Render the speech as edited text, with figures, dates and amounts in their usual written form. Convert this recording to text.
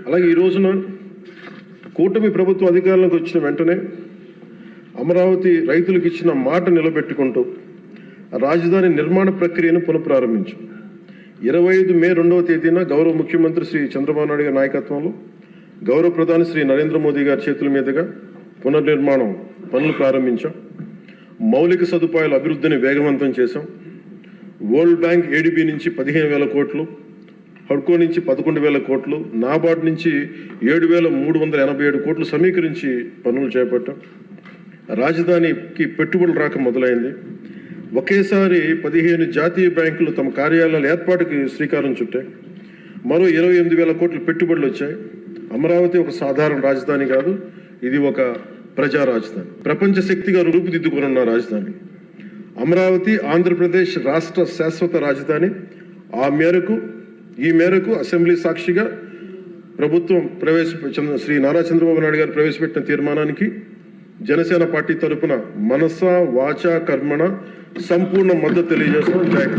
అలాగే ఈ రోజున కూటమి ప్రభుత్వం అధికారంలోకి వచ్చిన వెంటనే అమరావతి రైతులకు ఇచ్చిన మాట నిలబెట్టుకుంటూ రాజధాని నిర్మాణ ప్రక్రియను పునఃప్రారంభించాం. 25 మే 2వ తేదీన గౌరవ ముఖ్యమంత్రి శ్రీ చంద్రబాబు నాయుడు గారి నాయకత్వంలో గౌరవ ప్రధాని శ్రీ నరేంద్ర మోదీ గారి చేతుల మీదుగా పునర్నిర్మాణం పనులు ప్రారంభించాం. మౌలిక సదుపాయాల అభివృద్ధిని వేగవంతం చేశాం. వరల్డ్ బ్యాంక్ ఏడీబీ నుంచి 15,000 కోట్లు, హడ్కో నుంచి 11,000 కోట్లు, నాబార్డ్ నుంచి 7,387 కోట్లు సమీకరించి పనులు చేపట్టాం. రాజధానికి పెట్టుబడులు రాక మొదలైంది. ఒకేసారి 15 జాతీయ బ్యాంకులు తమ కార్యాలయాల ఏర్పాటుకి శ్రీకారం చుట్టాయి. మరో 28,000 కోట్ల పెట్టుబడులు వచ్చాయి. అమరావతి ఒక సాధారణ రాజధాని కాదు, ఇది ఒక ప్రజా రాజధాని, ప్రపంచ శక్తిగా రూపుదిద్దుకున్న రాజధాని. అమరావతి ఆంధ్రప్రదేశ్ రాష్ట్ర శాశ్వత రాజధాని. ఈ మేరకు అసెంబ్లీ సాక్షిగా ప్రభుత్వం శ్రీ నారా చంద్రబాబు నాయుడు గారు ప్రవేశపెట్టిన తీర్మానానికి జనసేన పార్టీ తరఫున మనస వాచ కర్మణ సంపూర్ణ మద్దతు తెలియజేస్తున్నాం.